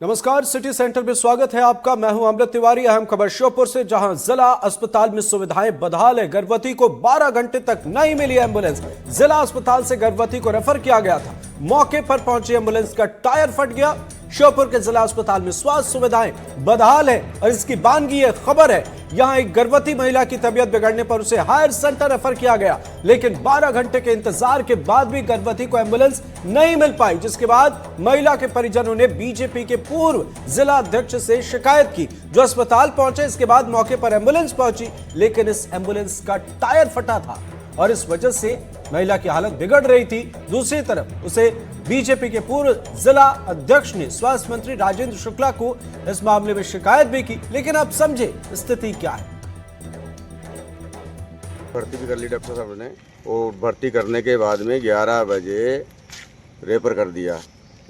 नमस्कार, city centre में स्वागत है आपका। मैं हूं अमृत तिवारी। अहम खबर श्योपुर से, जहां जिला अस्पताल में सुविधाएं बदहाल है। गर्भवती को 12 घंटे तक नहीं मिली एम्बुलेंस। जिला अस्पताल से गर्भवती को रेफर किया गया था। मौके पर पहुंची एम्बुलेंस का टायर फट गया। श्योपुर के जिला अस्पताल में स्वास्थ्य सुविधाएं बदहाल है और इसकी बानगी ये खबर है। यहां एक गर्भवती महिला की तबीयत बिगड़ने पर उसे हायर सेंटर रेफर किया गया, लेकिन 12 घंटे के इंतजार के बाद भी गर्भवती को एम्बुलेंस नहीं मिल पाई, जिसके बाद महिला के परिजनों ने बीजेपी के पूर्व जिला अध्यक्ष से शिकायत की, जो अस्पताल पहुंचे। इसके बाद मौके पर एम्बुलेंस पहुंची, लेकिन इस एम्बुलेंस का टायर फटा था और इस वजह से महिला की हालत बिगड़ रही थी। दूसरी तरफ उसे बीजेपी के पूर्व जिला अध्यक्ष ने स्वास्थ्य मंत्री राजेंद्र शुक्ला को इस मामले में शिकायत भी की, लेकिन अब समझे स्थिति क्या है। भर्ती भी कर ली डॉक्टर साहब ने, और भर्ती करने के बाद में 11 बजे रेफर कर दिया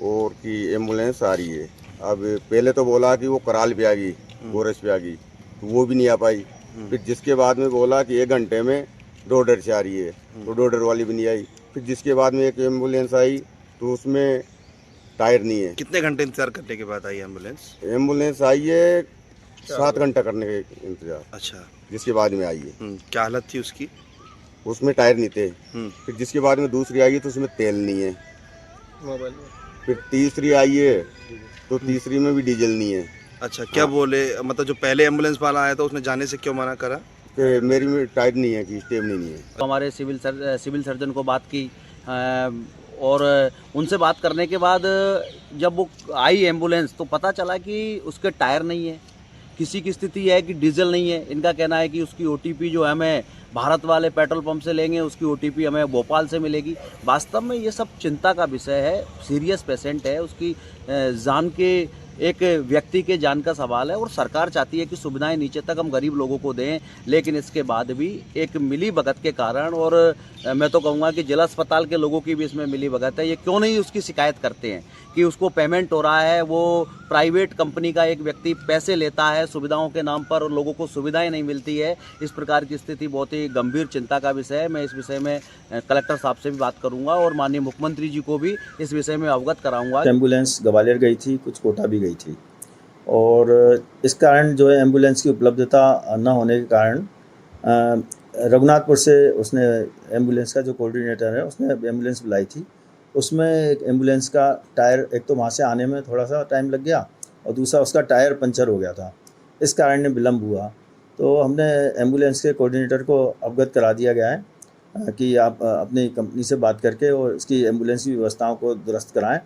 और कि एम्बुलेंस आ रही है। अब पहले तो बोला कि वो कराल पे आ गई, गोरस पे आ गई, तो वो भी नहीं आ पाई। फिर जिसके बाद में बोला कि 1 घंटे में डोडर से आ रही है, तो डोडर वाली भी नहीं आई। फिर जिसके बाद में एक एम्बुलेंस आई तो उसमें टायर नहीं है। कितने घंटे इंतजार करने के बाद आई एम्बुलेंस? एम्बुलेंस आई है 7 घंटा करने के इंतजार। अच्छा, जिसके बाद में आई है। क्या हालत थी उसकी? उसमें टायर नहीं थे। फिर जिसके बाद में दूसरी आई है तो उसमें तेल नहीं है। फिर तीसरी आई है तो तीसरी में भी डीजल नहीं है। अच्छा, क्या बोले? मतलब जो पहले एम्बुलेंस वाला आया था उसने जाने से क्यों मना करा? कि मेरी में टायर नहीं है, कि स्टेपनी नहीं है। तो हमारे सिविल सर्जन को बात की और उनसे बात करने के बाद जब वो आई एम्बुलेंस तो पता चला कि उसके टायर नहीं है। किसी की स्थिति है कि डीजल नहीं है। इनका कहना है कि उसकी ओटीपी जो हमें भारत वाले पेट्रोल पंप से लेंगे, उसकी ओटीपी हमें भोपाल से मिलेगी। वास्तव में ये सब चिंता का विषय है। सीरियस पेशेंट है, उसकी जान के एक व्यक्ति के जान का सवाल है और सरकार चाहती है कि सुविधाएं नीचे तक हम गरीब लोगों को दें, लेकिन इसके बाद भी एक मिली भगत के कारण, और मैं तो कहूँगा कि जिला अस्पताल के लोगों की भी इसमें मिली भगत है। ये क्यों नहीं उसकी शिकायत करते हैं कि उसको पेमेंट हो रहा है, वो प्राइवेट कंपनी का एक व्यक्ति पैसे लेता है सुविधाओं के नाम पर और लोगों को सुविधाएं नहीं मिलती है। इस प्रकार की स्थिति बहुत ही गंभीर चिंता का विषय है। मैं इस विषय में कलेक्टर साहब से भी बात करूंगा और माननीय मुख्यमंत्री जी को भी इस विषय में अवगत कराऊंगा। एम्बुलेंस ग्वालियर गई थी, कुछ कोटा भी गई थी, और इस कारण जो है एम्बुलेंस की उपलब्धता न होने के कारण रघुनाथपुर से उसने एम्बुलेंस का जो कोऑर्डिनेटर है उसने एम्बुलेंस बुलाई थी। उसमें एक एम्बुलेंस का टायर, एक तो वहाँ से आने में थोड़ा सा टाइम लग गया और दूसरा उसका टायर पंचर हो गया था। इस कारण ने विलम्ब हुआ। तो हमने एम्बुलेंस के कोऑर्डिनेटर को अवगत करा दिया गया है कि आप अपनी कंपनी से बात करके और इसकी एम्बुलेंस की व्यवस्थाओं को दुरुस्त कराएं।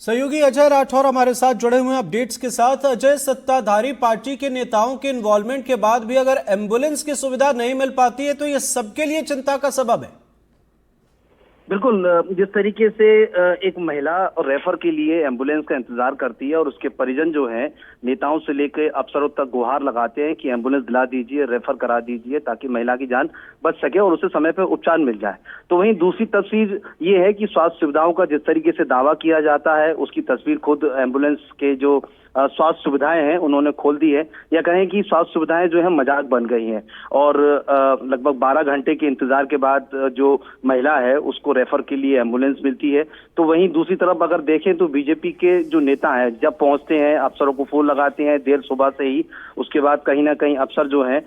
सहयोगी अजय राठौर हमारे साथ जुड़े हुए हैं अपडेट्स के साथ। अजय, सत्ताधारी पार्टी के नेताओं के इन्वॉल्वमेंट के बाद भी अगर एम्बुलेंस की सुविधा नहीं मिल पाती है तो यह सबके लिए चिंता का सबब है। बिल्कुल, जिस तरीके से एक महिला रेफर के लिए एम्बुलेंस का इंतजार करती है और उसके परिजन जो हैं नेताओं से लेकर अफसरों तक गुहार लगाते हैं कि एम्बुलेंस दिला दीजिए, रेफर करा दीजिए ताकि महिला की जान बच सके और उसे समय पर उपचार मिल जाए। तो वहीं दूसरी तस्वीर ये है कि स्वास्थ्य सुविधाओं का जिस तरीके से दावा किया जाता है उसकी तस्वीर खुद एम्बुलेंस के जो स्वास्थ्य सुविधाएं हैं उन्होंने खोल दी है, या कहें कि स्वास्थ्य सुविधाएं जो है मजाक बन गई हैं। और लगभग 12 घंटे के इंतजार के बाद जो महिला है उसको रेफर के लिए एम्बुलेंस मिलती है। तो वहीं दूसरी तरफ अगर देखें तो बीजेपी के जो नेता हैं जब पहुंचते हैं अफसरों को फोन लगाते हैं देर सुबह से ही, उसके बाद कहीं ना कहीं अफसर जो हैं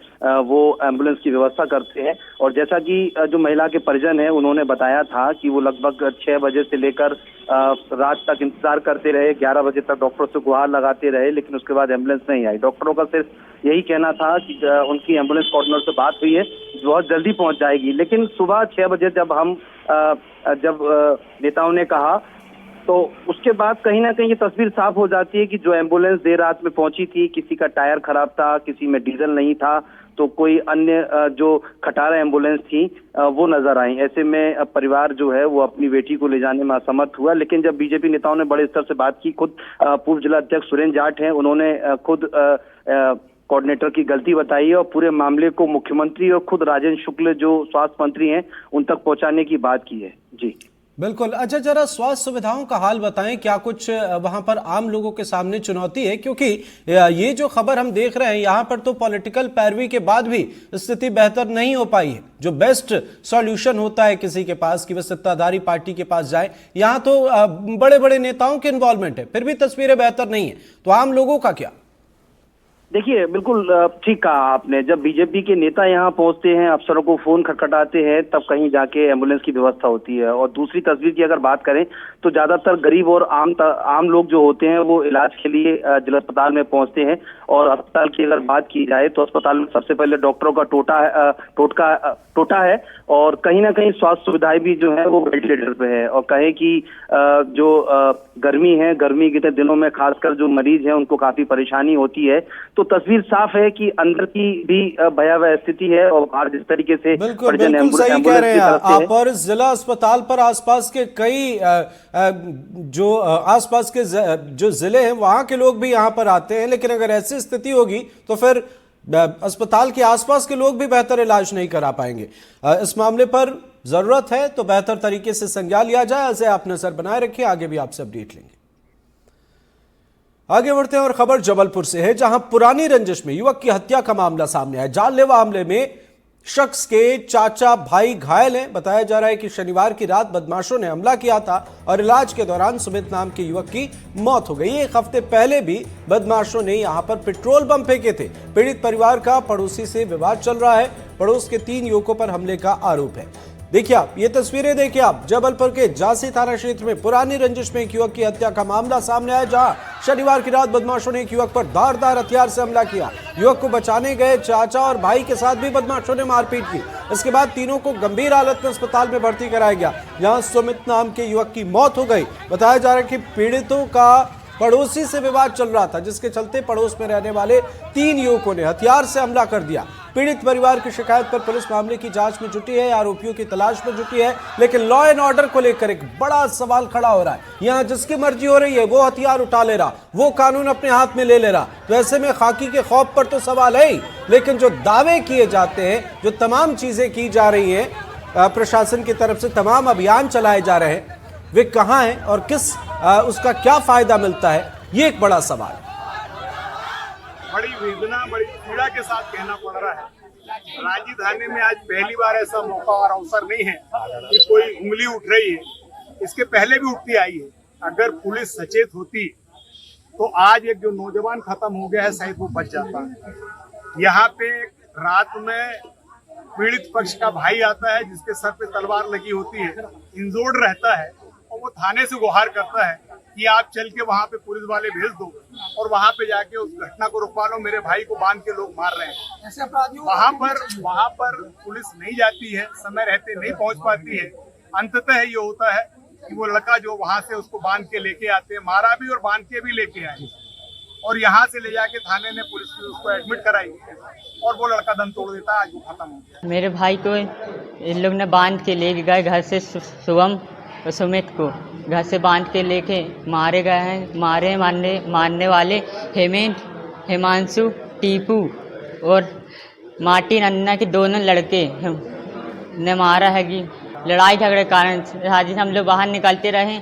वो एम्बुलेंस की व्यवस्था करते हैं। और जैसा कि जो महिला के परिजन है उन्होंने बताया था कि वो लगभग 6 बजे से लेकर रात तक इंतजार करते रहे, 11 बजे तक डॉक्टरों से गुहार लगाते रहे, लेकिन उसके बाद एम्बुलेंस नहीं आई। डॉक्टरों का सिर्फ यही कहना था कि उनकी एम्बुलेंस कोऑर्डिनेटर से बात हुई है, बहुत जल्दी पहुंच जाएगी। लेकिन सुबह 6 बजे जब नेताओं ने कहा तो उसके बाद कहीं ना कहीं ये तस्वीर साफ हो जाती है कि जो एम्बुलेंस देर रात में पहुंची थी, किसी का टायर खराब था, किसी में डीजल नहीं था, तो कोई अन्य जो खटारा एम्बुलेंस थी वो नजर आई। ऐसे में परिवार जो है वो अपनी बेटी को ले जाने में असमर्थ हुआ। लेकिन जब बीजेपी नेताओं ने बड़े स्तर से बात की, खुद पूर्व जिला अध्यक्ष सुरेंद्र जाट हैं, उन्होंने खुद कोऑर्डिनेटर की गलती बताई है और पूरे मामले को मुख्यमंत्री और खुद राजेंद्र शुक्ल जो स्वास्थ्य मंत्री हैं उन तक पहुंचाने की बात की है। जी बिल्कुल। अच्छा, जरा स्वास्थ्य सुविधाओं का हाल बताएं, क्या कुछ वहां पर आम लोगों के सामने चुनौती है? क्योंकि ये जो खबर हम देख रहे हैं, यहाँ पर तो पॉलिटिकल पैरवी के बाद भी स्थिति बेहतर नहीं हो पाई है। जो बेस्ट सॉल्यूशन होता है किसी के पास कि वह सत्ताधारी पार्टी के पास जाए, यहाँ तो बड़े बड़े नेताओं के इन्वॉल्वमेंट है, फिर भी तस्वीरें बेहतर नहीं है। तो आम लोगों का क्या? देखिए, बिल्कुल ठीक कहा आपने। जब बीजेपी के नेता यहाँ पहुंचते हैं, अफसरों को फोन खटखटाते हैं, तब कहीं जाके एम्बुलेंस की व्यवस्था होती है। और दूसरी तस्वीर की अगर बात करें तो ज्यादातर गरीब और आम लोग जो होते हैं वो इलाज के लिए जिला अस्पताल में पहुंचते हैं। और अस्पताल की अगर बात की जाए तो अस्पताल में सबसे पहले डॉक्टरों का टोटा है और कहीं ना कहीं स्वास्थ्य सुविधाएं भी जो है वो वेंटिलेटर पे है। और कहे कि जो गर्मी के दिनों में खासकर जो मरीज हैं उनको काफी परेशानी होती है। तो तस्वीर साफ है कि अंदर की भी भयावह स्थिति है। और बाहर जिस तरीके से बिल्कुल सही कह रहे हैं आप। और जिला अस्पताल पर आसपास के कई जो आसपास के जो जिले हैं वहां के लोग भी यहां पर आते हैं, लेकिन अगर ऐसी स्थिति होगी तो फिर अस्पताल के आसपास के लोग भी बेहतर इलाज नहीं करा पाएंगे। इस मामले पर जरूरत है तो बेहतर तरीके से संज्ञान लिया जाए। ऐसे आप नजर बनाए रखिए, आगे भी आपसे अपडेट लेंगे। आगे बढ़ते हैं और खबर जबलपुर से है, जहां पुरानी रंजिश में युवक की हत्या का मामला सामने आया। जानलेवा हमले में शख्स के चाचा भाई घायल हैं। बताया जा रहा है कि शनिवार की रात बदमाशों ने हमला किया था और इलाज के दौरान सुमित नाम के युवक की मौत हो गई। एक हफ्ते पहले भी बदमाशों ने यहां पर पेट्रोल बम फेंके थे। पीड़ित परिवार का पड़ोसी से विवाद चल रहा है। पड़ोस के 3 युवकों पर हमले का आरोप है। देखिए आप ये तस्वीरें देखिए आप, जबलपुर के झांसी थाना क्षेत्र में पुरानी रंजिश में एक युवक की हत्या का मामला सामने आया, जहां शनिवार की रात बदमाशों ने एक युवक पर धारदार हथियार से हमला किया। युवक को बचाने गए चाचा और भाई के साथ भी बदमाशों ने मारपीट की। इसके बाद तीनों को गंभीर हालत में अस्पताल में भर्ती कराया गया, जहां सुमित नाम के युवक की मौत हो गई। बताया जा रहा है कि पीड़ितों का पड़ोसी से विवाद चल रहा था, जिसके चलते पड़ोस में रहने वाले 3 युवकों ने हथियार से हमला कर दिया। पीड़ित परिवार की शिकायत पर पुलिस मामले की जांच में जुटी है, आरोपियों की तलाश में जुटी है। लेकिन लॉ एंड ऑर्डर को लेकर एक बड़ा सवाल खड़ा हो रहा है। यहां जिसकी मर्जी हो रही है वो हथियार उठा ले रहा, वो कानून अपने हाथ में ले रहा। तो ऐसे में खाकी के खौफ पर तो सवाल है ही, लेकिन जो दावे किए जाते हैं, जो तमाम चीजें की जा रही हैं प्रशासन की तरफ से, तमाम अभियान चलाए जा रहे हैं, वे कहां हैं और किस उसका क्या फायदा मिलता है, ये एक बड़ा सवाल है। बड़ी वेदना, बड़ी पीड़ा के साथ कहना पड़ रहा है। रांची थाने में आज पहली बार ऐसा मौका और अवसर नहीं है कि कोई उंगली उठ रही है, इसके पहले भी उठती आई है। अगर पुलिस सचेत होती तो आज एक जो नौजवान खत्म हो गया है शायद वो बच जाता। यहाँ पे रात में पीड़ित पक्ष का भाई आता है जिसके सर पे तलवार लगी होती है, इंजोर्ड रहता है, और वो थाने से गुहार करता है कि आप चल के वहाँ पे पुलिस वाले भेज दो और वहाँ पे जाके उस घटना को रुकवा लो, मेरे भाई को बांध के लोग मार रहे हैं। ऐसे अपराधियों वहाँ पर पुलिस नहीं जाती है, समय रहते नहीं पहुँच पाती है। अंततः ये होता है कि वो लड़का जो वहाँ से उसको बांध के लेके आते हैं, मारा भी और बांध के भी लेके आए, और यहाँ से ले जाके थाने में पुलिस उसको एडमिट कराई और वो लड़का दम तोड़ देता है। आज वो खत्म हो गया। मेरे भाई को इन लोग ने बांध के ले गए घर से, शुभम और सुमित को घर से बांध के लेके मारे गए हैं। मारने वाले हेमेंत, हिमांशु, टीपू और मार्टिन अन्ना के दोनों लड़के ने मारा है। कि लड़ाई झगड़े के कारण राजी हम लोग बाहर निकलते रहे।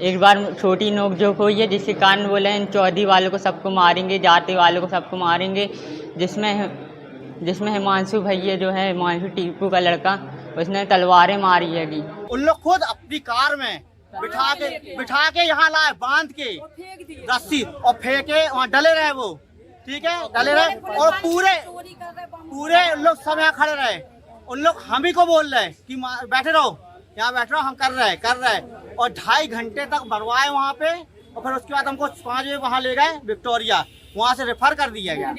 एक बार छोटी नोकझोंक हुई है, जिसके कारण बोले इन चौधरी वालों को सबको मारेंगे, जाति वालों को सबको मारेंगे, जिसमें हिमांशु भैया जो है, हिमांशु टीपू का लड़का, उसने तलवारें मारी है। उन लोग खुद अपनी कार में बिठा के यहाँ लाए, बांध के रस्सी और फेंके, वहाँ डले रहे वो, ठीक है, डले रहे। और पूरे उन लोग सब यहाँ खड़े रहे। उन लोग हम ही को बोल रहे कि बैठे रहो, यहाँ बैठ रहो, हम कर रहे और 2.5 घंटे तक मरवाए वहाँ पे। और फिर उसके बाद हमको 5 बजे वहाँ ले गए विक्टोरिया, वहाँ से रेफर कर दिया गया।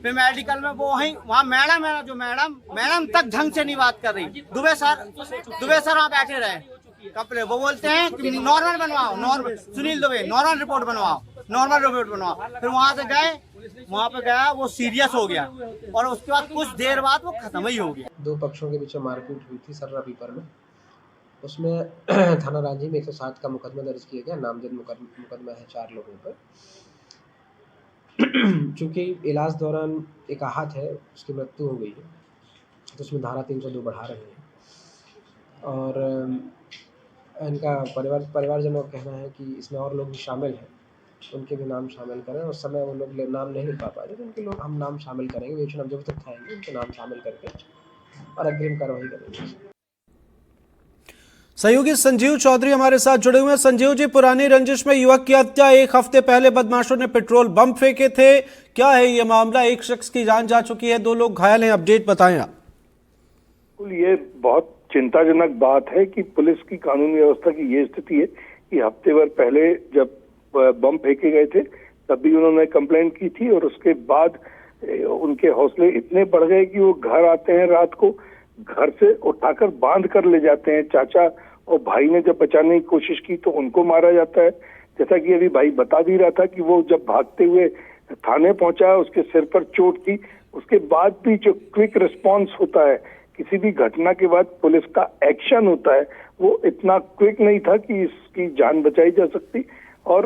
फिर मेडिकल में वो वहाँ मैडम है, जो मैडम तक ढंग से नहीं बात कर रही। दुबे सर वहाँ बैठे रहे कपड़े, वो बोलते हैं कि नॉर्मल बनवाओ, सुनील दुबे नॉर्मल रिपोर्ट बनवाओ। फिर वहाँ से गए, वहाँ पे गया, वो सीरियस हो गया और उसके बाद कुछ देर बाद वो खत्म ही हो गया। 2 पक्षों के बीच में मारपीट हुई थी सर्रा पीपर में। उसमें थाना रांची में 107 का मुकदमा दर्ज किया गया। नामजद मुकदमा है 4 लोगों पर। चूँकि इलाज दौरान एक आहत है, उसकी मृत्यु हो गई है, तो उसमें धारा 302 बढ़ा रहे हैं। और इनका परिवारजनों का कहना है कि इसमें और लोग भी शामिल हैं, उनके भी नाम शामिल करें। उस समय वो लोग नाम नहीं लिख पा रहे, तो उनके लोग हम नाम शामिल करेंगे, वेतन जब तक आएंगे उनके नाम शामिल करके और अग्रिम कार्रवाई करेंगे। सहयोगी संजीव चौधरी हमारे साथ जुड़े हुए हैं। संजीव जी, पुरानी रंजिश में युवक की हत्या, एक हफ्ते पहले बदमाशों ने पेट्रोल बम फेंके थे, क्या है ये मामला? एक शख्स की जान जा चुकी है, 2 लोग घायल हैं, अपडेट बताएं आप। ये बहुत चिंताजनक बात है कि पुलिस की कानून व्यवस्था की ये स्थिति है कि हफ्ते भर पहले जब बम फेंके गए थे तब भी उन्होंने कंप्लेंट की थी और उसके बाद उनके हौसले इतने बढ़ गए कि वो घर आते हैं रात को, घर से उठाकर बांध कर ले जाते हैं। चाचा और भाई ने जब बचाने की कोशिश की तो उनको मारा जाता है। जैसा कि अभी भाई बता भी रहा था कि वो जब भागते हुए थाने पहुंचा, उसके सिर पर चोट थी, उसके बाद भी जो क्विक रिस्पांस होता है किसी भी घटना के बाद पुलिस का एक्शन होता है वो इतना क्विक नहीं था कि इसकी जान बचाई जा सकती। और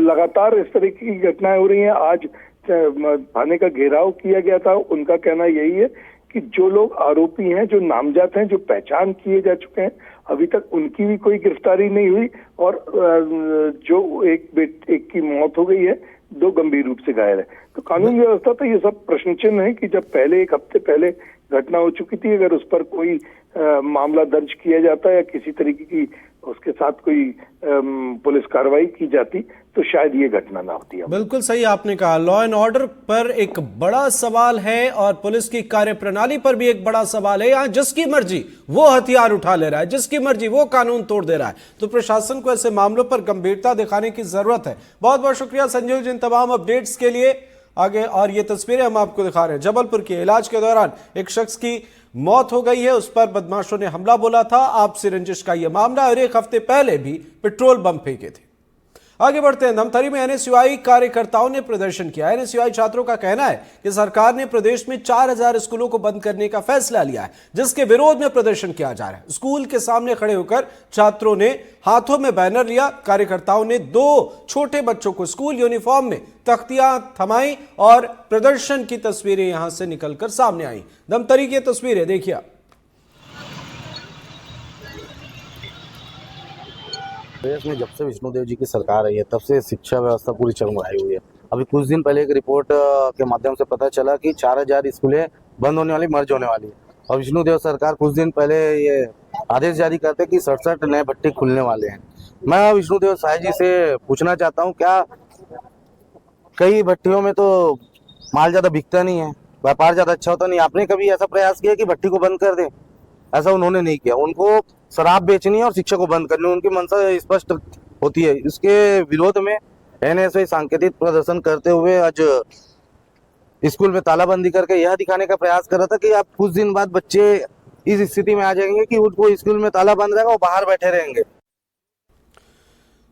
लगातार इस तरह की घटनाएं हो रही हैं। आज थाने का घेराव किया गया था, उनका कहना यही है कि जो लोग आरोपी हैं, जो नामजद हैं, जो पहचान किए जा चुके हैं, अभी तक उनकी भी कोई गिरफ्तारी नहीं हुई और जो एक की मौत हो गई है, 2 गंभीर रूप से घायल है। तो कानून व्यवस्था तो ये सब प्रश्न चिन्ह है कि जब पहले एक हफ्ते पहले घटना हो चुकी थी, अगर उस पर कोई मामला दर्ज किया जाता या किसी तरीके की उसके साथ कोई पुलिस कार्रवाई की जाती तो शायद ये घटना ना होती है। बिल्कुल सही आपने कहा, लॉ एंड ऑर्डर पर एक बड़ा सवाल है और पुलिस की कार्यप्रणाली पर भी एक बड़ा सवाल है। यहाँ जिसकी मर्जी वो हथियार उठा ले रहा है, जिसकी मर्जी वो कानून तोड़ दे रहा है, तो प्रशासन को ऐसे मामलों पर गंभीरता दिखाने की जरूरत है। बहुत बहुत शुक्रिया संजीव जी इन तमाम अपडेट्स के लिए। आगे और ये तस्वीरें हम आपको दिखा रहे हैं, जबलपुर के इलाज के दौरान एक शख्स की मौत हो गई है, उस पर बदमाशों ने हमला बोला था, आपसी रंजिश का यह मामला, और 1 हफ्ते पहले भी पेट्रोल बम फेंके थे। आगे बढ़ते हैं, धमतरी में एनएसयूआई कार्यकर्ताओं ने प्रदर्शन किया। एनएसयूआई छात्रों का कहना है कि सरकार ने प्रदेश में 4000 स्कूलों को बंद करने का फैसला लिया है, जिसके विरोध में प्रदर्शन किया जा रहा है। स्कूल के सामने खड़े होकर छात्रों ने हाथों में बैनर लिया। कार्यकर्ताओं ने 2 छोटे बच्चों को स्कूल यूनिफॉर्म में तख्तियां थमाई और प्रदर्शन की तस्वीरें यहां से निकलकर सामने आई। धमतरी की तस्वीरें देखिए। प्रदेश में जब से विष्णुदेव जी की सरकार आई है तब से शिक्षा व्यवस्था पूरी चरमराई हुई है। अभी कुछ दिन पहले एक रिपोर्ट के माध्यम से पता चला कि 4000 स्कूलें बंद होने वाली, मर्ज होने वाली है। और विष्णुदेव सरकार कुछ दिन पहले ये आदेश जारी करते कि 67 नए भट्टे खुलने वाले हैं। मैं विष्णुदेव साय जी से पूछना चाहता हूँ, क्या कई भट्टियों में तो माल ज्यादा बिकता नहीं है, व्यापार ज्यादा अच्छा होता नहीं, आपने कभी ऐसा प्रयास किया कि भट्टी को बंद कर दें? ऐसा उन्होंने नहीं किया। उनको शराब बेचनी है और शिक्षा को बंद करनी, उनकी मंशा स्पष्ट होती है। इसके विरोध में एनएसयूआई सांकेतिक प्रदर्शन करते हुए आज स्कूल में तालाबंदी करके यह दिखाने का प्रयास कर रहा था कि आप कुछ दिन बाद बच्चे इस स्थिति में आ जाएंगे कि उनको स्कूल में ताला बंद रहेगा और बाहर बैठे रहेंगे।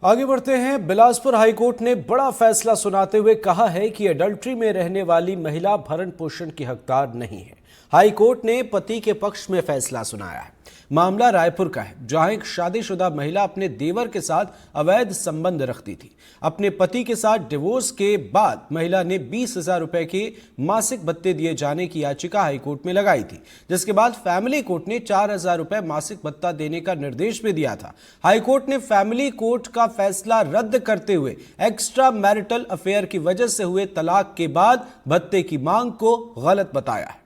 आगे बढ़ते हैं, बिलासपुर हाईकोर्ट ने बड़ा फैसला सुनाते हुए कहा है कि अडल्ट्री में रहने वाली महिला भरण पोषण की हकदार नहीं है। हाईकोर्ट ने पति के पक्ष में फैसला सुनाया है। मामला रायपुर का है, जहां एक शादीशुदा महिला अपने देवर के साथ अवैध संबंध रखती थी। अपने पति के साथ डिवोर्स के बाद महिला ने 20,000 रुपए के मासिक भत्ते दिए जाने की याचिका हाईकोर्ट में लगाई थी, जिसके बाद फैमिली कोर्ट ने 4,000 रुपए मासिक भत्ता देने का निर्देश भी दिया था। हाईकोर्ट ने फैमिली कोर्ट का फैसला रद्द करते हुए एक्स्ट्रा मैरिटल अफेयर की वजह से हुए तलाक के बाद भत्ते की मांग को गलत बताया है।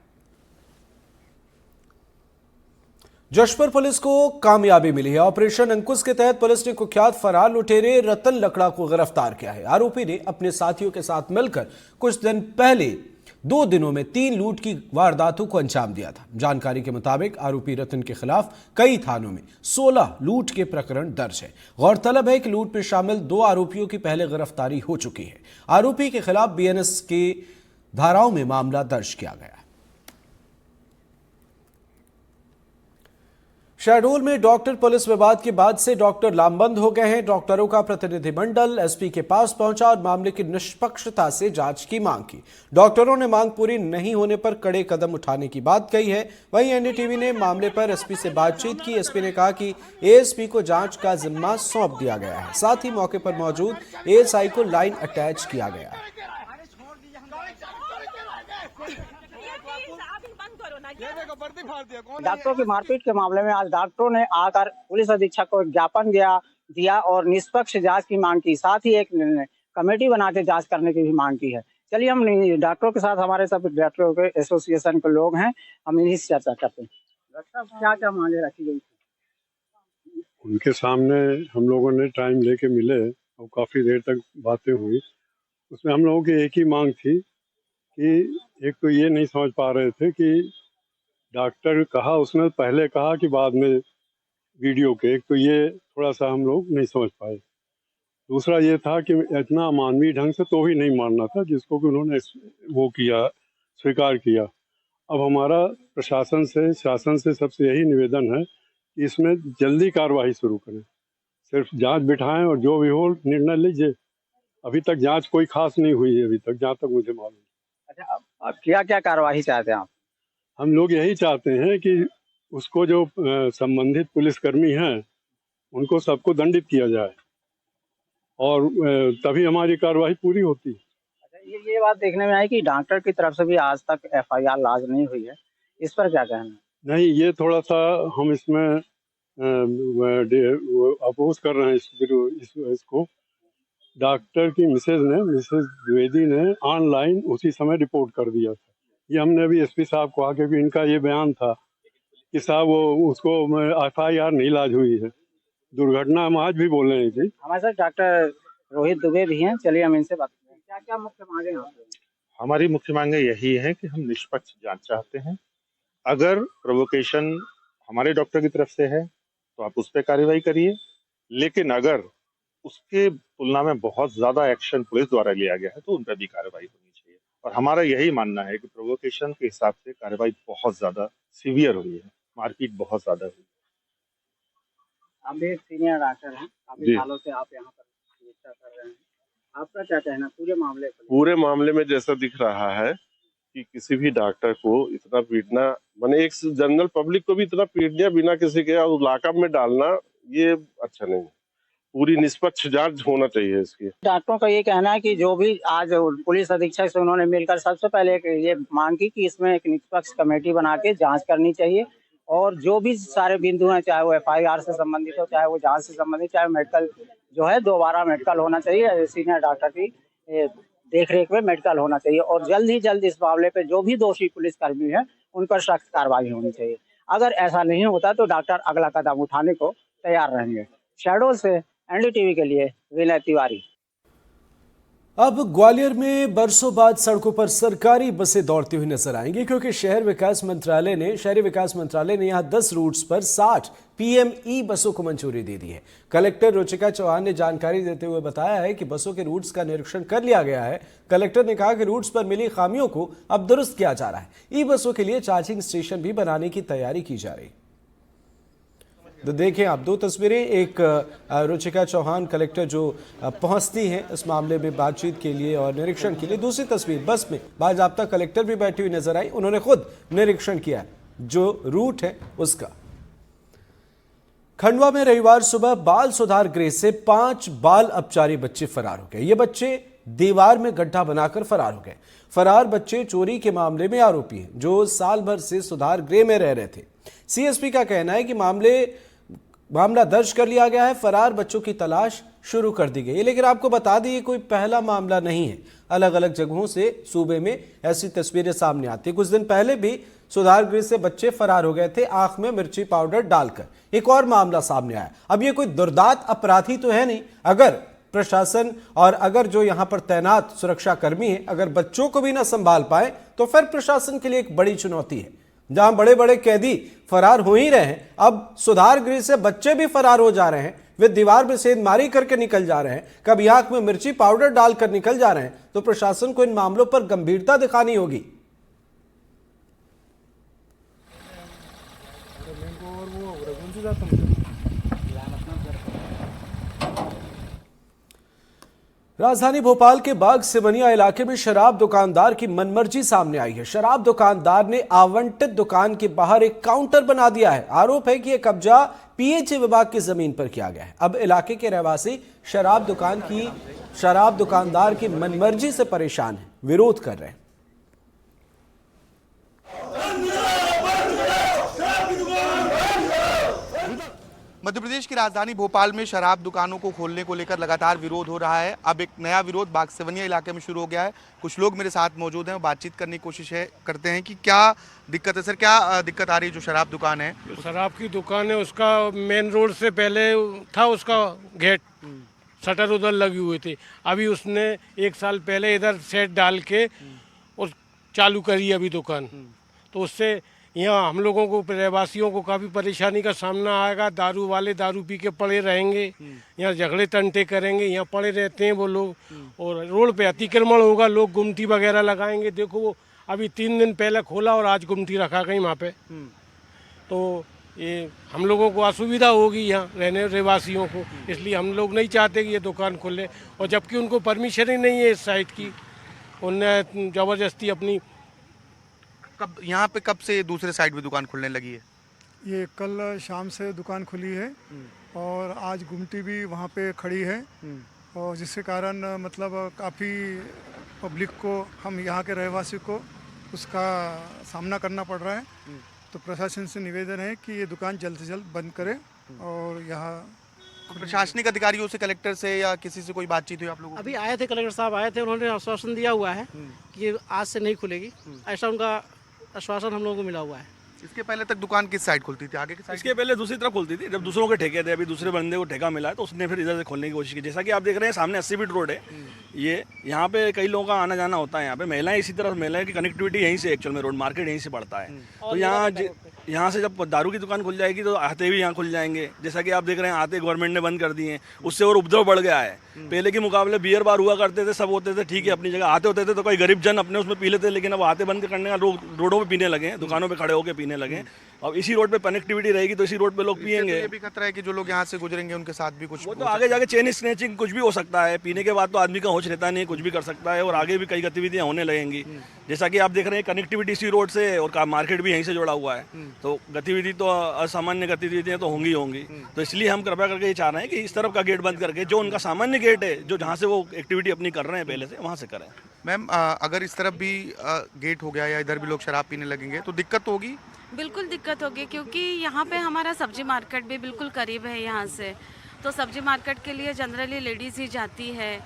जशपुर पुलिस को कामयाबी मिली है। ऑपरेशन अंकुश के तहत पुलिस ने कुख्यात फरार लुटेरे रतन लकड़ा को गिरफ्तार किया है। आरोपी ने अपने साथियों के साथ मिलकर कुछ दिन पहले 2 दिनों में 3 लूट की वारदातों को अंजाम दिया था। जानकारी के मुताबिक आरोपी रतन के खिलाफ कई थानों में 16 लूट के प्रकरण दर्ज है। गौरतलब है कि लूट में शामिल 2 आरोपियों की पहले गिरफ्तारी हो चुकी है। आरोपी के खिलाफ बीएनएस की धाराओं में मामला दर्ज किया गया। शहडोल में डॉक्टर पुलिस विवाद के बाद से डॉक्टर लामबंद हो गए हैं। डॉक्टरों का प्रतिनिधिमंडल एसपी के पास पहुंचा और मामले की निष्पक्षता से जांच की मांग की। डॉक्टरों ने मांग पूरी नहीं होने पर कड़े कदम उठाने की बात कही है। वहीं एनडीटीवी ने मामले पर एसपी से बातचीत की। एसपी ने कहा कि एएसपी को जांच का जिम्मा सौंप दिया गया है। साथ ही मौके पर मौजूद एएसआई को लाइन अटैच किया गया है। डॉक्टरों की मारपीट के मामले में आज डॉक्टरों ने आकर पुलिस अधीक्षक को एक ज्ञापन दिया और निष्पक्ष जांच की मांग की। साथ ही एक कमेटी बना के जांच करने की भी मांग की है। चलिए हम डॉक्टरों के साथ, हमारे सब डॉक्टरों के एसोसिएशन के लोग हैं, हम इन्हीं से चर्चा करते हैं। डॉक्टर साहब, क्या क्या मांगे रखी गई थी? उनके सामने हम लोगों ने टाइम लेके मिले और काफ़ी देर तक बातें हुई। उसमें हम लोगों की एक ही मांग थी कि एक तो ये नहीं समझ पा रहे थे कि डॉक्टर कहा, उसने पहले कहा कि बाद में वीडियो के, एक तो ये थोड़ा सा हम लोग नहीं समझ पाए। दूसरा ये था कि इतना अमानवीय ढंग से तो ही नहीं मारना था जिसको कि उन्होंने वो किया, स्वीकार किया। अब हमारा प्रशासन से, शासन से सबसे यही निवेदन है कि इसमें जल्दी कार्रवाई शुरू करें, सिर्फ जांच बिठाएं और जो भी हो निर्णय लीजिए। अभी तक जांच कोई खास नहीं हुई है, अभी तक जहाँ तक मुझे मालूम। अच्छा, अब क्या क्या कार्रवाई चाहते हैं आप? हम लोग यही चाहते हैं कि उसको जो संबंधित पुलिसकर्मी हैं उनको सबको दंडित किया जाए और तभी हमारी कार्रवाई पूरी होती है। अच्छा, ये बात देखने में आई कि डॉक्टर की तरफ से भी आज तक FIR लॉन्च नहीं हुई है, इस पर क्या कहना है? नहीं, ये थोड़ा सा हम इसमें अपोज कर रहे हैं इसको। डॉक्टर की मिसेज द्विवेदी ने ऑनलाइन उसी समय रिपोर्ट कर दिया था। ये हमने अभी SP साहब को आके भी इनका ये बयान था कि साहब वो उसको FIR नहीं लॉन्च हुई है, दुर्घटना हम आज भी बोल रहे थे। हमारे साथ डॉक्टर रोहित दुबे भी हैं, चलिए हम इनसे बात करते हैं। क्या क्या मुख्य मांगे हैं? हमारी मुख्य मांगे यही है कि हम निष्पक्ष जांच चाहते हैं। अगर प्रोवोकेशन हमारे डॉक्टर की तरफ से है तो आप उस पर कार्रवाई करिए, लेकिन अगर उसके तुलना में बहुत ज्यादा एक्शन पुलिस द्वारा लिया गया है तो उन पर भी कार्रवाई होनी चाहिए। और हमारा यही मानना है कि प्रोवोकेशन के हिसाब से कार्रवाई बहुत ज्यादा सीवियर हुई है, मारपीट बहुत ज्यादा हुई है। आप भी एक सीनियर डॉक्टर हैं, काफी सालों से आप यहाँ पर चिकित्सा कर रहे हैं, आपका क्या कहना पूरे मामले पर? पूरे मामले में जैसा दिख रहा है कि किसी भी डॉक्टर को इतना पीटना, माने एक जनरल पब्लिक को भी इतना पीट दिया बिना किसी के और लाकअप में डालना, ये अच्छा नहीं। पूरी निष्पक्ष जांच होना चाहिए इसकी। डॉक्टरों का ये कहना है कि जो भी आज पुलिस अधीक्षक से उन्होंने मिलकर सबसे पहले ये मांग की कि इसमें एक निष्पक्ष कमेटी बना के जांच करनी चाहिए और जो भी सारे बिंदु हैं, चाहे वो FIR से संबंधित हो, चाहे वो जांच से संबंधित, चाहे मेडिकल जो है दोबारा मेडिकल होना चाहिए, सीनियर डॉक्टर की देखरेख में मेडिकल होना चाहिए और जल्द ही जल्द इस मामले पे जो भी दोषी पुलिसकर्मी है उन पर सख्त कार्रवाई होनी चाहिए। अगर ऐसा नहीं होता तो डॉक्टर अगला कदम उठाने को तैयार रहेंगे। शहडोल से NDTV के लिए विनय तिवारी। अब ग्वालियर में बरसों बाद सड़कों पर सरकारी बसें दौड़ती हुई नजर आएंगी क्योंकि शहरी विकास मंत्रालय ने यहां 10 रूट्स पर 60 PME बसों को मंजूरी दे दी है। कलेक्टर रुचिका चौहान ने जानकारी देते हुए बताया है कि बसों के रूट्स का निरीक्षण कर लिया गया है। कलेक्टर ने कहा कि रूट्स पर मिली खामियों को अब दुरुस्त किया जा रहा है। बसों के लिए चार्जिंग स्टेशन भी बनाने की तैयारी की जा रही। तो देखें आप दो तस्वीरें, एक रुचिका चौहान कलेक्टर जो पहुंचती हैं इस मामले में बातचीत के लिए और निरीक्षण के लिए, दूसरी तस्वीर बस में बाज़ाब्ता कलेक्टर भी बैठी हुई नजर आई, उन्होंने खुद निरीक्षण किया जो रूट है उसका। खंडवा में रविवार सुबह बाल सुधार गृह से 5 बाल अपचारी बच्चे फरार हो गए। ये बच्चे दीवार में गड्ढा बनाकर फरार हो गए। फरार बच्चे चोरी के मामले में आरोपी हैं जो साल भर से सुधार गृह में रह रहे थे। CSP का कहना है कि मामला दर्ज कर लिया गया है, फरार बच्चों की तलाश शुरू कर दी गई है। लेकिन आपको बता दें ये कोई पहला मामला नहीं है, अलग अलग जगहों से सूबे में ऐसी तस्वीरें सामने आती है। कुछ दिन पहले भी सुधार गृह से बच्चे फरार हो गए थे आंख में मिर्ची पाउडर डालकर। एक और मामला सामने आया। अब ये कोई दुर्दांत अपराधी तो है नहीं, अगर प्रशासन और अगर जो यहां पर तैनात सुरक्षा कर्मी है अगर बच्चों को भी ना संभाल पाए तो फिर प्रशासन के लिए एक बड़ी चुनौती है। जहां बड़े बड़े कैदी फरार हो ही रहे हैं, अब सुधार गृह से बच्चे भी फरार हो जा रहे हैं। वे दीवार में सेंधमारी करके निकल जा रहे हैं, कभी आंख में मिर्ची पाउडर डालकर निकल जा रहे हैं। तो प्रशासन को इन मामलों पर गंभीरता दिखानी होगी। राजधानी भोपाल के बाग सिमनिया इलाके में शराब दुकानदार की मनमर्जी सामने आई है। शराब दुकानदार ने आवंटित दुकान के बाहर एक काउंटर बना दिया है। आरोप है कि यह कब्जा PHA विभाग की जमीन पर किया गया है। अब इलाके के रहवासी शराब दुकानदार की मनमर्जी से परेशान हैं, विरोध कर रहे हैं। मध्य प्रदेश की राजधानी भोपाल में शराब दुकानों को खोलने को लेकर लगातार विरोध हो रहा है। अब एक नया विरोध बागसेवनिया इलाके में शुरू हो गया है। कुछ लोग मेरे साथ मौजूद हैं, बातचीत करने की कोशिश करते हैं कि क्या दिक्कत है। सर, क्या दिक्कत आ रही है? जो शराब दुकान है, जो शराब की दुकान है, उसका मेन रोड से पहले था उसका गेट, शटर उधर लगी हुई थी। अभी उसने 1 साल पहले इधर सेट डाल के और चालू करी अभी दुकान। तो उससे यहाँ हम लोगों को, रहवासियों को काफ़ी परेशानी का सामना आएगा। दारू वाले दारू पी के पड़े रहेंगे, यहाँ झगड़े तंटे करेंगे, यहाँ पड़े रहते हैं वो लोग, और रोड पे अतिक्रमण होगा, लोग गुमटी वगैरह लगाएंगे। देखो वो अभी 3 दिन पहले खोला और आज गुमटी रखा कहीं वहाँ पे। तो ये हम लोगों को असुविधा होगी यहाँ रहने रहवासियों को, इसलिए हम लोग नहीं चाहते कि ये दुकान खुले। और जबकि उनको परमिशन ही नहीं है इस साइड की, उनने ज़बरदस्ती अपनी। कब यहाँ पे कब से दूसरे साइड में दुकान खुलने लगी है? ये कल शाम से दुकान खुली है और आज गुमटी भी वहाँ पे खड़ी है, और जिसके कारण मतलब काफ़ी पब्लिक को, हम यहाँ के रहवासी को उसका सामना करना पड़ रहा है। तो प्रशासन से निवेदन है कि ये दुकान जल्द से जल्द बंद करे। और यहाँ प्रशासनिक अधिकारियों से, कलेक्टर से या किसी से कोई बातचीत हुई आप लोगों को? अभी आए थे, कलेक्टर साहब आए थे, उन्होंने आश्वासन दिया हुआ है कि आज से नहीं खुलेगी, ऐसा उनका आश्वासन हम लोगों को मिला हुआ है। इसके पहले तक दुकान किस साइड खुलती थी? आगे की साइड? इसके पहले दूसरी तरफ खुलती थी, जब दूसरों के ठेके थे। अभी दूसरे बंदे को ठेका मिला है तो उसने फिर इधर से खोलने की कोशिश की। जैसा कि आप देख रहे हैं सामने 80 फीट रोड है, ये यहाँ पे कई लोगों का आना जाना होता है। यहाँ पे महिलाएं, इसी तरह महिलाएं की कनेक्टिविटी यहीं से, एक्चुअल में रोड मार्केट यहीं से पड़ता है। तो यहाँ से जब दारू की दुकान खुल जाएगी तो आते भी यहाँ खुल जाएंगे। जैसा कि आप देख रहे हैं, आते गवर्नमेंट ने बंद कर दिए हैं, उससे और उपद्रव बढ़ गया है। पहले के मुकाबले बियर बार हुआ करते थे, सब होते थे, ठीक है, अपनी जगह आते होते थे तो कोई गरीब जन अपने उसमें पी लेते थे। लेकिन अब आते बंद करने का लोग रोडों पे पीने लगे, दुकानों पे खड़े होकर पीने लगे। अब इसी रोड पे कनेक्टिविटी रहेगी तो इसी रोड पे लोग पियेंगे। ये भी खतरा है कि जो लोग यहाँ से गुजरेंगे उनके साथ भी कुछ, वो तो आगे जाके चेन स्नैचिंग कुछ भी हो सकता है। पीने के बाद तो आदमी का होश रहता नहीं, कुछ भी कर सकता है, और आगे भी कई गतिविधियां होने लगेंगी। जैसा कि आप देख रहे हैं, कनेक्टिविटी इसी रोड से और मार्केट भी यहीं से जुड़ा हुआ है। तो गतिविधि तो असामान्य गतिविधियां तो होंगी। तो इसलिए हम कृपया करके ये चाह रहे हैं कि इस तरफ का गेट बंद करके जो उनका सामान्य गेट है, जो जहाँ से वो एक्टिविटी अपनी कर रहे हैं पहले से, वहाँ से करें। मैम, अगर इस तरफ भी गेट हो गया या इधर भी लोग शराब पीने लगेंगे तो दिक्कत होगी? बिल्कुल दिक्कत होगी, क्योंकि यहाँ पे हमारा सब्जी मार्केट भी बिल्कुल करीब है यहाँ से। तो सब्जी मार्केट के लिए जनरली लेडीज़ ही जाती है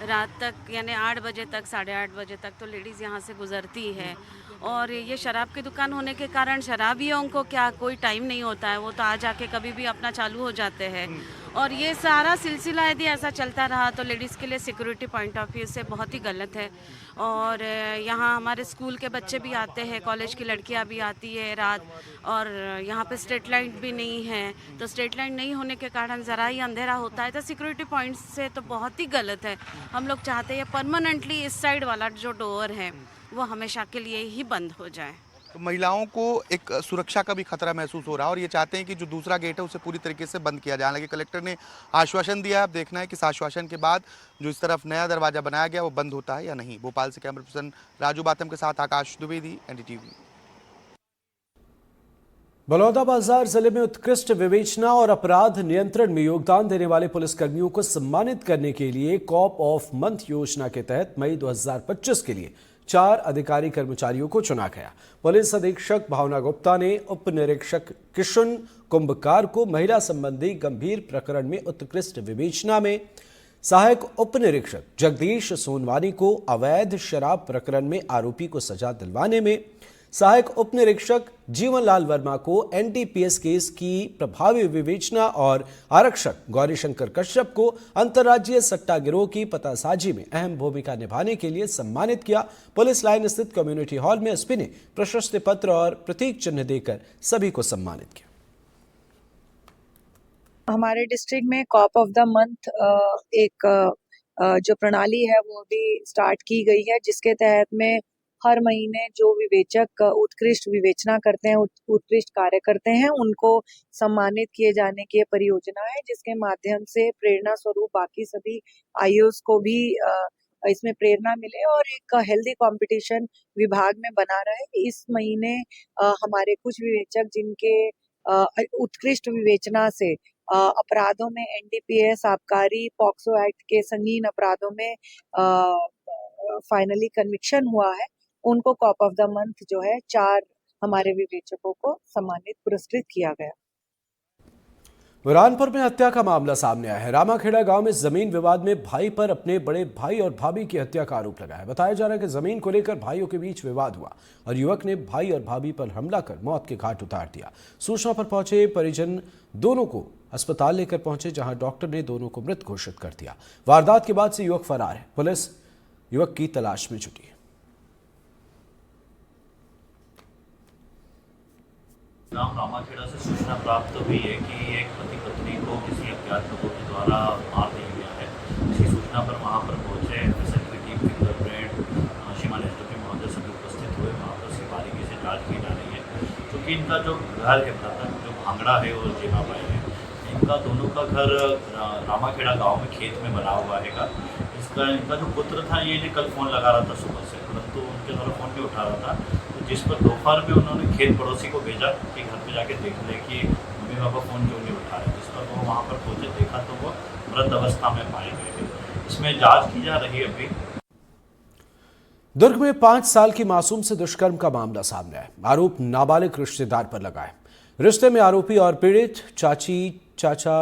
रात तक, यानी 8 बजे तक, 8:30 बजे तक तो लेडीज़ यहाँ से गुजरती है। और ये शराब की दुकान होने के कारण शराबियों को क्या कोई टाइम नहीं होता है, वो तो आ जाके कभी भी अपना चालू हो जाते हैं। और ये सारा सिलसिला यदि ऐसा चलता रहा तो लेडीज़ के लिए सिक्योरिटी पॉइंट ऑफ व्यू से बहुत ही गलत है। और यहाँ हमारे स्कूल के बच्चे भी आते हैं, कॉलेज की लड़कियाँ भी आती है रात, और यहाँ पे स्ट्रीट लाइट भी नहीं है। तो स्ट्रीट लाइट नहीं होने के कारण ज़रा ही अंधेरा होता है, तो सिक्योरिटी पॉइंट से तो बहुत ही गलत है। हम लोग चाहते हैं परमानेंटली इस साइड वाला जो डोर है वो हमेशा के लिए ही बंद हो जाए। तो महिलाओं को एक सुरक्षा का भी खतरा महसूस हो रहा है, और ये चाहते हैं कि जो दूसरा गेट है उसे पूरी तरीके से बंद किया जाए। हालांकि कलेक्टर ने आश्वासन दिया है, अब देखना है कि इस आश्वासन के बाद जो इस तरफ नया दरवाजा बनाया गया वो बंद होता है या नहीं। भोपाल से कैमरा पर्सन राजू बातम के साथ आकाश द्विवेदी, एनडीटीवी। बलौदाबाजार जिले में उत्कृष्ट विवेचना और अपराध नियंत्रण में योगदान देने वाले पुलिसकर्मियों को सम्मानित करने के लिए कॉप ऑफ मंथ योजना के तहत मई 2025 के लिए 4 अधिकारी कर्मचारियों को चुना गया। पुलिस अधीक्षक भावना गुप्ता ने उप निरीक्षक किशन कुंभकार को महिला संबंधी गंभीर प्रकरण में उत्कृष्ट विवेचना में, सहायक उप निरीक्षक जगदीश सोनवानी को अवैध शराब प्रकरण में आरोपी को सजा दिलवाने में, सहायक उप निरीक्षक जीवनलाल वर्मा को एनडीपीएस केस की प्रभावी विवेचना और आरक्षक गौरीशंकर कश्यप को अंतर्राज्यीय सट्टा गिरोह की पतासाजी में अहम भूमिका निभाने के लिए सम्मानित किया। पुलिस लाइन स्थित कम्युनिटी हॉल में एसपी ने प्रशस्ति पत्र और प्रतीक चिन्ह देकर सभी को सम्मानित किया। हमारे डिस्ट्रिक्ट में कॉप ऑफ द मंथ एक जो प्रणाली है वो भी स्टार्ट की गई है, जिसके तहत में हर महीने जो विवेचक उत्कृष्ट विवेचना करते हैं, उत्कृष्ट कार्य करते हैं, उनको सम्मानित किए जाने की परियोजना है, जिसके माध्यम से प्रेरणा स्वरूप बाकी सभी आईओएस को भी इसमें प्रेरणा मिले और एक हेल्दी कंपटीशन विभाग में बना रहे। इस महीने हमारे कुछ विवेचक जिनके उत्कृष्ट विवेचना से अपराधों में एनडीपीएस, आबकारी, पॉक्सो एक्ट के संगीन अपराधों में फाइनली कन्विक्शन हुआ है, उनको कॉप ऑफ द मंथ जो है 4 हमारे विवेचकों को सम्मानित पुरस्कृत किया गया। बुरहानपुर में हत्या का मामला सामने आया है। रामाखेड़ा गांव में जमीन विवाद में भाई पर अपने बड़े भाई और भाभी की हत्या का आरोप लगा है। बताया जा रहा है कि जमीन को लेकर भाइयों के बीच विवाद हुआ और युवक ने भाई और भाभी पर हमला कर मौत के घाट उतार दिया। सूचना पर पहुंचे परिजन दोनों को अस्पताल लेकर पहुंचे, जहां डॉक्टर ने दोनों को मृत घोषित कर दिया। वारदात के बाद से युवक फरार है। पुलिस युवक की तलाश में जुटी है। रामाखेड़ा से सूचना प्राप्त हुई है कि एक पति पत्नी को किसी अज्ञात लोगों के द्वारा मार दिया गया है। इसी सूचना पर वहां पर पहुंचे एसएसपी टीम फिंगरप्रिंट श्रीमान एसडीपी महोदय सभी उपस्थित हुए। वहां पर इसकी बारीकी से जांच की जा रही है, क्योंकि इनका जो घर है मृतक जो भांगड़ा है और जेबाबाई है, इनका दोनों का घर रामाखेड़ा गाँव में खेत में बना हुआ है। इनका जो पुत्र था ये कल फ़ोन लगा रहा था सुबह से, परंतु उनके द्वारा फ़ोन नहीं उठा रहा था। तो जिस पर दोपहर में उन्होंने खेत पड़ोसी को भेजा कि घर पे जाके देख ले कि मम्मी पापा फ़ोन क्यों नहीं उठा रहे। जिस पर वो वहाँ पर पहुँचे, देखा तो वो मृत अवस्था में पाए गए थे। इसमें जाँच की जा रही है अभी। दुर्ग में 5 साल की मासूम से दुष्कर्म का मामला सामने आया। आरोप नाबालिग रिश्तेदार पर लगा है। रिश्ते में आरोपी और पीड़ित चाची चाचा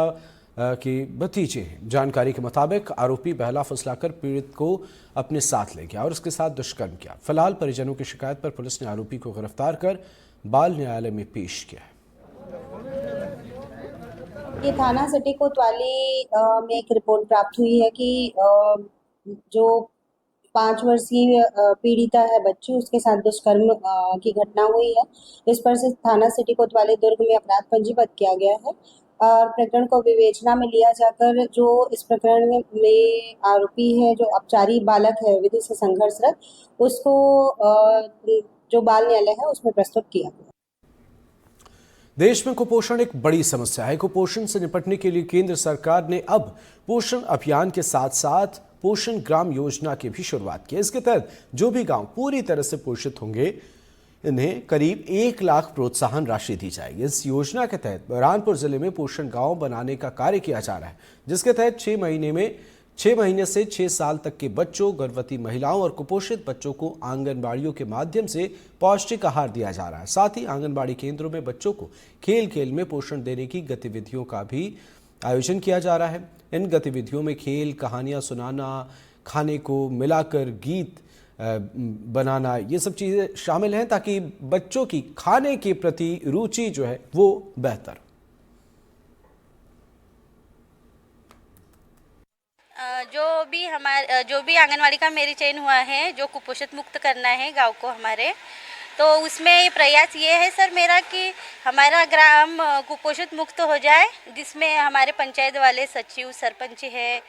की भतीजे हैं। जानकारी के मुताबिक आरोपी बहला फुसलाकर पीड़ित को अपने साथ ले गया और उसके साथ दुष्कर्म किया। फिलहाल परिजनों की शिकायत पर पुलिस ने आरोपी को गिरफ्तार कर बाल न्यायालय में पेश किया है। ये थाना सिटी कोतवाली में एक रिपोर्ट प्राप्त हुई है कि जो 5 वर्षीय पीड़िता है बच्ची, उसके साथ दुष्कर्म की घटना हुई है। इस पर से थाना सिटी कोतवाली दुर्ग में अपराध पंजीबद्ध किया गया है और प्रकरण को विवेचना में लिया जाकर जो इस प्रकरण में आरोपी है, जो अपचारी बालक है विधि से संघर्षरत, उसको जो बाल न्यायालय है उसमें प्रस्तुत किया गया। देश में कुपोषण एक बड़ी समस्या है। कुपोषण से निपटने के लिए केंद्र सरकार ने अब पोषण अभियान के साथ साथ पोषण ग्राम योजना की भी शुरुआत की है। इसके तहत जो भी गांव पूरी तरह से पोषित होंगे, इन्हें करीब 1 लाख प्रोत्साहन राशि दी जाएगी। इस योजना के तहत बुरहानपुर जिले में पोषण गांव बनाने का कार्य किया जा रहा है, जिसके तहत 6 महीने से 6 साल तक के बच्चों, गर्भवती महिलाओं और कुपोषित बच्चों को आंगनबाड़ियों के माध्यम से पौष्टिक आहार दिया जा रहा है। साथ ही आंगनबाड़ी केंद्रों में बच्चों को खेल खेल में पोषण देने की गतिविधियों का भी आयोजन किया जा रहा है। इन गतिविधियों में खेल, कहानियां सुनाना, खाने को मिलाकर गीत बनाना, ये सब चीज़ें शामिल हैं ताकि बच्चों की खाने के प्रति रुचि जो है वो बेहतर। जो भी आंगनवाड़ी का मेरी चयन हुआ है, जो कुपोषित मुक्त करना है गांव को हमारे, तो उसमें प्रयास ये है सर मेरा कि हमारा ग्राम कुपोषित मुक्त हो जाए, जिसमें हमारे पंचायत वाले सचिव, सरपंच है,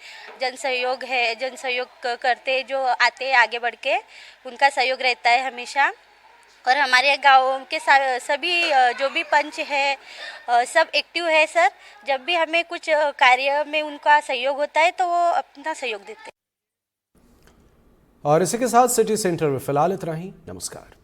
जन सहयोग करते जो आते आगे बढ़ के, उनका सहयोग रहता है हमेशा। और हमारे गाँव के सभी जो भी पंच है सब एक्टिव है सर। जब भी हमें कुछ कार्य में उनका सहयोग होता है तो वो अपना सहयोग देते हैं। और इसी के साथ सिटी सेंटर में फिलहाल इतना ही। नमस्कार।